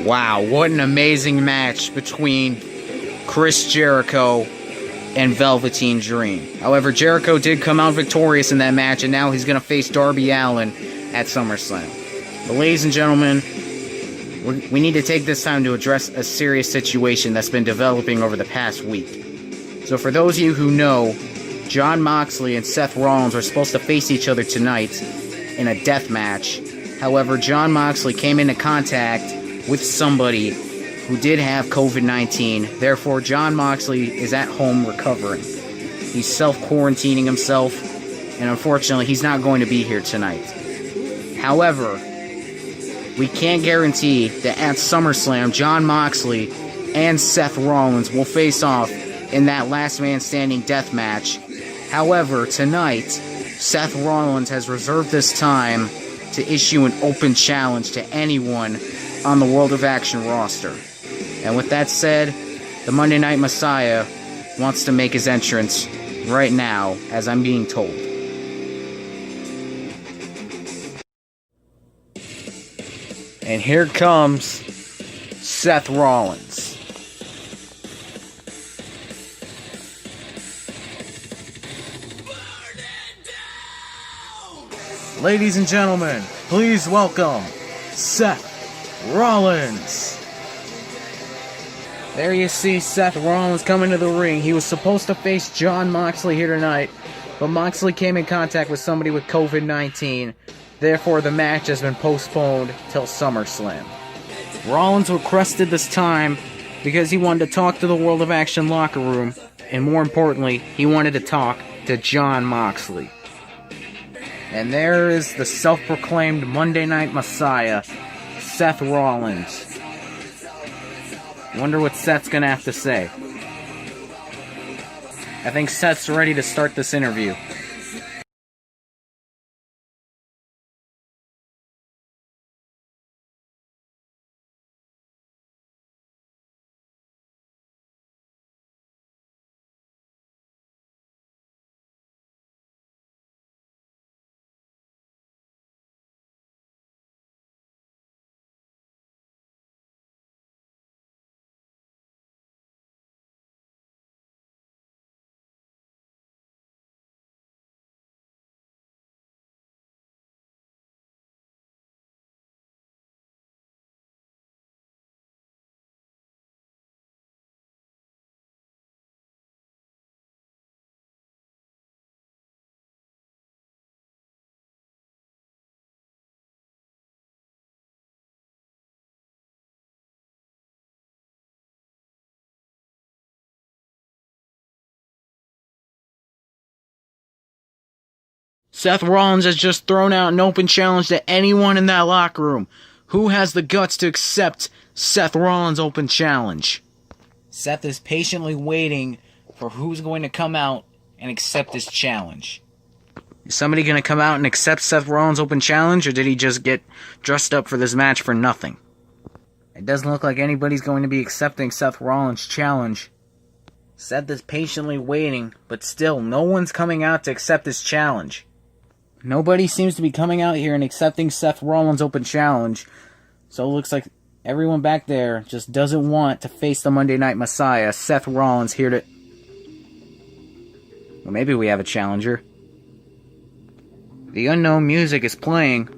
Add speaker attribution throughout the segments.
Speaker 1: Wow, what an amazing match between Chris Jericho and Velveteen Dream. However, Jericho did come out victorious in that match, and now he's going to face Darby Allin at SummerSlam. But ladies and gentlemen, we need to take this time to address a serious situation that's been developing over the past week. So for those of you who know, Jon Moxley and Seth Rollins were supposed to face each other tonight in a death match. However, Jon Moxley came into contact with somebody who did have COVID-19. Therefore, Jon Moxley is at home recovering. He's self-quarantining himself, and unfortunately, he's not going to be here tonight. However, we can't guarantee that at SummerSlam, Jon Moxley and Seth Rollins will face off in that last man standing death match. However, tonight, Seth Rollins has reserved this time to issue an open challenge to anyone on the World of Action roster. And with that said, the Monday Night Messiah wants to make his entrance right now, as I'm being told. And here comes Seth Rollins. Ladies and gentlemen, please welcome Seth Rollins. There you see Seth Rollins coming to the ring. He was supposed to face Jon Moxley here tonight, but Moxley came in contact with somebody with COVID-19. Therefore, the match has been postponed till SummerSlam. Rollins requested this time because he wanted to talk to the World of Action locker room, and more importantly, he wanted to talk to Jon Moxley. And there is the self-proclaimed Monday Night Messiah, Seth Rollins. Wonder what Seth's gonna have to say. I think Seth's ready to start this interview. Seth Rollins has just thrown out an open challenge to anyone in that locker room. Who has the guts to accept Seth Rollins' open challenge? Seth is patiently waiting for who's going to come out and accept this challenge. Is somebody going to come out and accept Seth Rollins' open challenge, or did he just get dressed up for this match for nothing? It doesn't look like anybody's going to be accepting Seth Rollins' challenge. Seth is patiently waiting, but still, no one's coming out to accept this challenge. Nobody seems to be coming out here and accepting Seth Rollins' open challenge, so it looks like everyone back there just doesn't want to face the Monday Night Messiah, Seth Rollins, here to... Well, maybe we have a challenger. The unknown music is playing,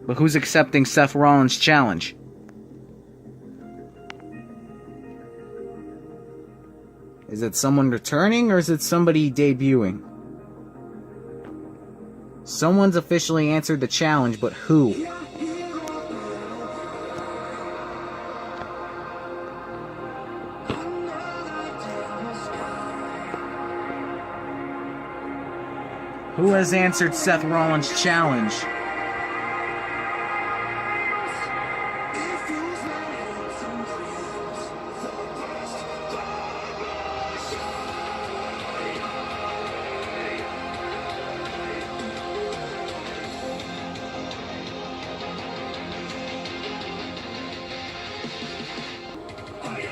Speaker 1: but who's accepting Seth Rollins' challenge? Is it someone returning, or is it somebody debuting? Someone's officially answered the challenge, but who? Who has answered Seth Rollins' challenge?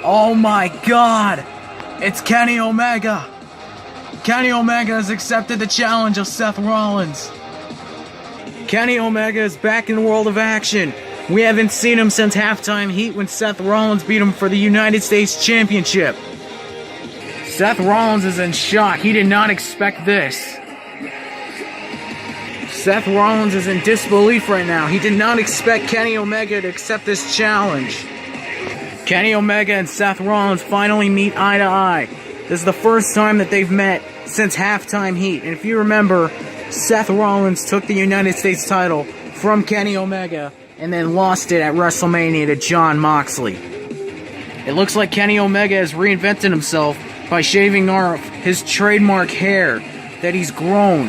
Speaker 1: Oh my God! It's Kenny Omega! Kenny Omega has accepted the challenge of Seth Rollins. Kenny Omega is back in the World of Action. We haven't seen him since halftime heat when Seth Rollins beat him for the United States Championship. Seth Rollins is in shock. He did not expect this. Seth Rollins is in disbelief right now. He did not expect Kenny Omega to accept this challenge. Kenny Omega and Seth Rollins finally meet eye to eye. This is the first time that they've met since halftime heat. And if you remember, Seth Rollins took the United States title from Kenny Omega and then lost it at WrestleMania to Jon Moxley. It looks like Kenny Omega has reinvented himself by shaving off his trademark hair that he's grown.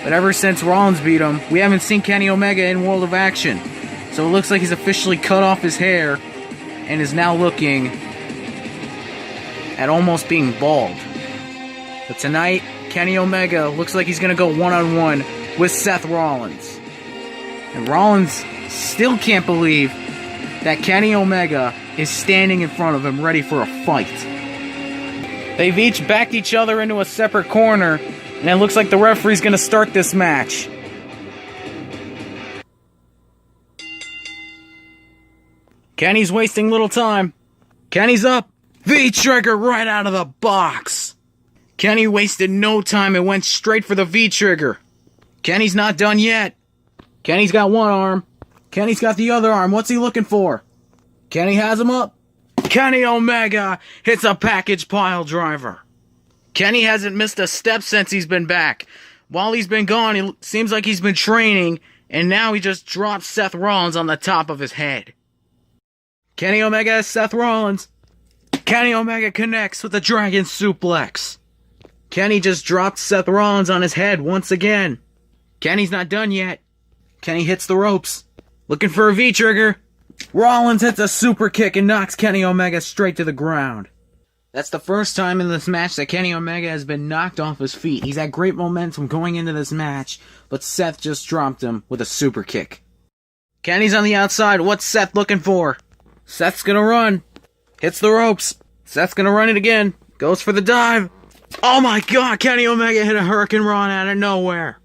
Speaker 1: But ever since Rollins beat him, we haven't seen Kenny Omega in World of Action. So it looks like he's officially cut off his hair and is now looking at almost being bald. But tonight, Kenny Omega looks like he's going to go one-on-one with Seth Rollins. And Rollins still can't believe that Kenny Omega is standing in front of him ready for a fight. They've each backed each other into a separate corner, and it looks like the referee's going to start this match. Kenny's wasting little time. Kenny's up. V-trigger right out of the box. Kenny wasted no time and went straight for the V-trigger. Kenny's not done yet. Kenny's got one arm. Kenny's got the other arm. What's he looking for? Kenny has him up. Kenny Omega hits a package pile driver. Kenny hasn't missed a step since he's been back. While he's been gone, it seems like he's been training, and now he just drops Seth Rollins on the top of his head. Kenny Omega has Seth Rollins. Kenny Omega connects with a dragon suplex. Kenny just dropped Seth Rollins on his head once again. Kenny's not done yet. Kenny hits the ropes, looking for a V-trigger. Rollins hits a super kick and knocks Kenny Omega straight to the ground. That's the first time in this match that Kenny Omega has been knocked off his feet. He's had great momentum going into this match, but Seth just dropped him with a super kick. Kenny's on the outside. What's Seth looking for? Seth's gonna run. Hits the ropes. Seth's gonna run it again. Goes for the dive. Oh my god, Kenny Omega hit a Hurricane Run out of nowhere.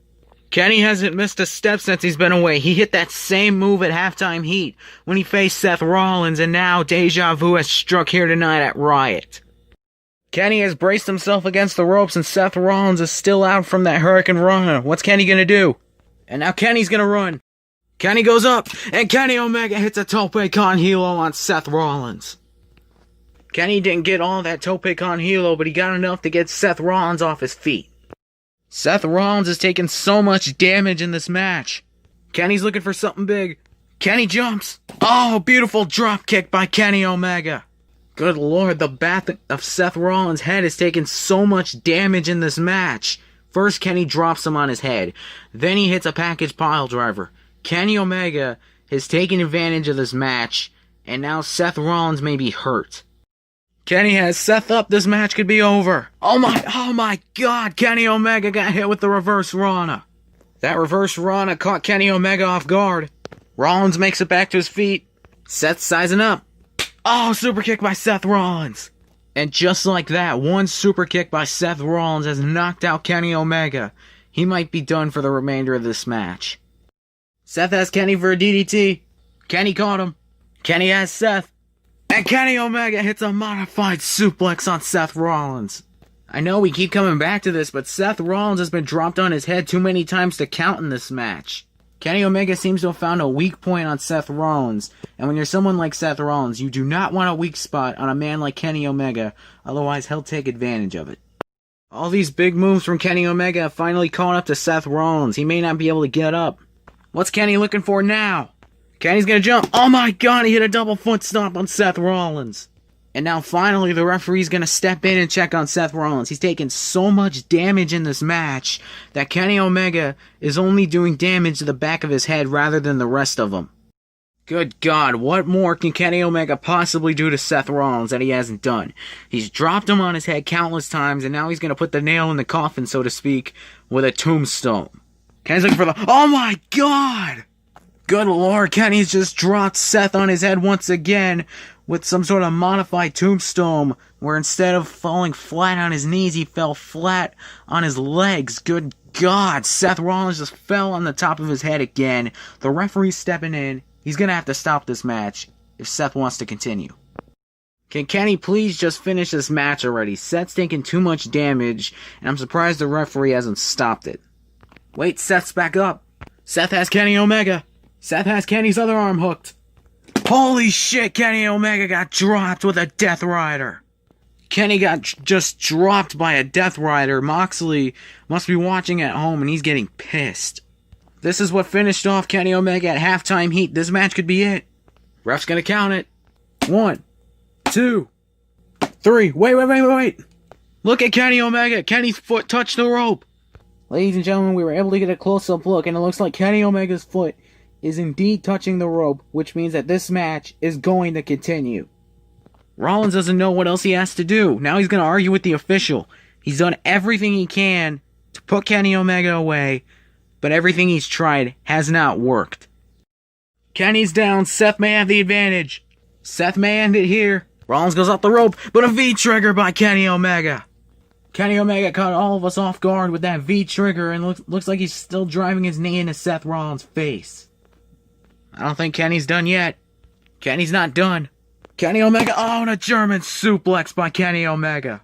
Speaker 1: Kenny hasn't missed a step since he's been away. He hit that same move at halftime heat when he faced Seth Rollins, and now deja vu has struck here tonight at Riot. Kenny has braced himself against the ropes, and Seth Rollins is still out from that Hurricane Run. What's Kenny gonna do? And now Kenny's gonna run. Kenny goes up, and Kenny Omega hits a Tope Con Hilo on Seth Rollins. Kenny didn't get all that Tope Con Hilo, but he got enough to get Seth Rollins off his feet. Seth Rollins has taken so much damage in this match. Kenny's looking for something big. Kenny jumps. Oh, beautiful drop kick by Kenny Omega. Good lord, the back of Seth Rollins' head has taken so much damage in this match. First, Kenny drops him on his head. Then he hits a package pile driver. Kenny Omega has taken advantage of this match, and now Seth Rollins may be hurt. Kenny has Seth up. This match could be over. Oh my god, Kenny Omega got hit with the reverse Rana. That reverse Rana caught Kenny Omega off guard. Rollins makes it back to his feet. Seth's sizing up. Oh, super kick by Seth Rollins. And just like that, one super kick by Seth Rollins has knocked out Kenny Omega. He might be done for the remainder of this match. Seth has Kenny for a DDT. Kenny caught him. Kenny has Seth. And Kenny Omega hits a modified suplex on Seth Rollins. I know we keep coming back to this, but Seth Rollins has been dropped on his head too many times to count in this match. Kenny Omega seems to have found a weak point on Seth Rollins, and when you're someone like Seth Rollins, you do not want a weak spot on a man like Kenny Omega, otherwise he'll take advantage of it. All these big moves from Kenny Omega have finally caught up to Seth Rollins. He may not be able to get up. What's Kenny looking for now? Kenny's gonna jump. Oh my god, he hit a double foot stomp on Seth Rollins. And now finally the referee's gonna step in and check on Seth Rollins. He's taken so much damage in this match that Kenny Omega is only doing damage to the back of his head rather than the rest of him. Good god, what more can Kenny Omega possibly do to Seth Rollins that he hasn't done? He's dropped him on his head countless times, and now he's gonna put the nail in the coffin, so to speak, with a tombstone. Kenny's looking for the... Oh my god! Good lord, Kenny's just dropped Seth on his head once again with some sort of modified tombstone where instead of falling flat on his knees, he fell flat on his legs. Good god, Seth Rollins just fell on the top of his head again. The referee's stepping in. He's gonna have to stop this match if Seth wants to continue. Can Kenny please just finish this match already? Seth's taking too much damage, and I'm surprised the referee hasn't stopped it. Wait, Seth's back up. Seth has Kenny Omega. Seth has Kenny's other arm hooked. Holy shit, Kenny Omega got dropped with a Death Rider. Kenny got just dropped by a Death Rider. Moxley must be watching at home and he's getting pissed. This is what finished off Kenny Omega at halftime heat. This match could be it. Ref's gonna count it. 1, 2, 3. Wait. Look at Kenny Omega. Kenny's foot touched the rope. Ladies and gentlemen, we were able to get a close-up look, and it looks like Kenny Omega's foot is indeed touching the rope, which means that this match is going to continue. Rollins doesn't know what else he has to do. Now he's going to argue with the official. He's done everything he can to put Kenny Omega away, but everything he's tried has not worked. Kenny's down. Seth may have the advantage. Seth may end it here. Rollins goes off the rope, but a V-trigger by Kenny Omega. Kenny Omega caught all of us off guard with that V-trigger, and looks like he's still driving his knee into Seth Rollins' face. I don't think Kenny's done yet. Kenny's not done. Kenny Omega, and a German suplex by Kenny Omega.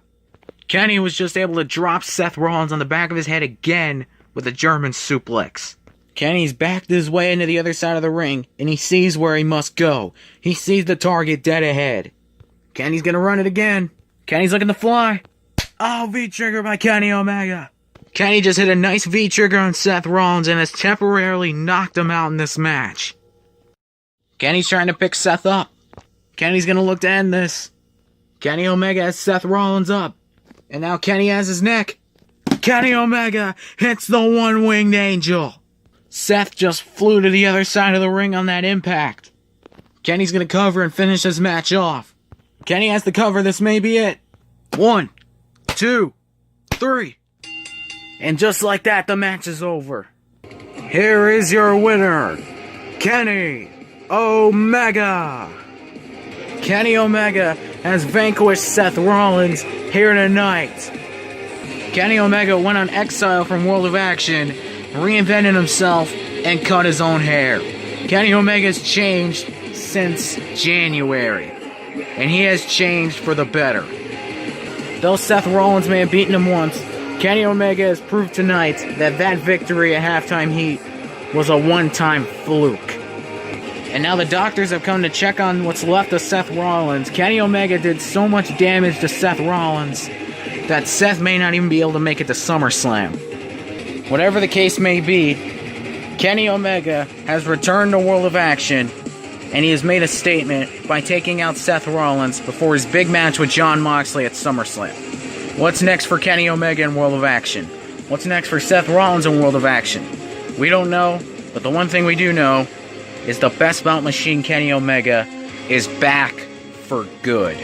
Speaker 1: Kenny was just able to drop Seth Rollins on the back of his head again with a German suplex. Kenny's backed his way into the other side of the ring, and he sees where he must go. He sees the target dead ahead. Kenny's gonna run it again. Kenny's looking to fly. V-trigger by Kenny Omega. Kenny just hit a nice V-trigger on Seth Rollins and has temporarily knocked him out in this match. Kenny's trying to pick Seth up. Kenny's gonna look to end this. Kenny Omega has Seth Rollins up. And now Kenny has his neck. Kenny Omega hits the one-winged angel. Seth just flew to the other side of the ring on that impact. Kenny's gonna cover and finish this match off. Kenny has to cover. This may be it. 1, 2, 3. And just like that, the match is over. Here is your winner, Kenny Omega. Kenny Omega has vanquished Seth Rollins here tonight. Kenny Omega went on exile from World of Action, reinvented himself, and cut his own hair. Kenny Omega's changed since January, and he has changed for the better. Though Seth Rollins may have beaten him once, Kenny Omega has proved tonight that victory at halftime heat was a one-time fluke. And now the doctors have come to check on what's left of Seth Rollins. Kenny Omega did so much damage to Seth Rollins that Seth may not even be able to make it to SummerSlam. Whatever the case may be, Kenny Omega has returned to World of Action, and he has made a statement by taking out Seth Rollins before his big match with Jon Moxley at SummerSlam. What's next for Kenny Omega in World of Action? What's next for Seth Rollins in World of Action? We don't know, but the one thing we do know is the best bout machine, Kenny Omega, is back for good.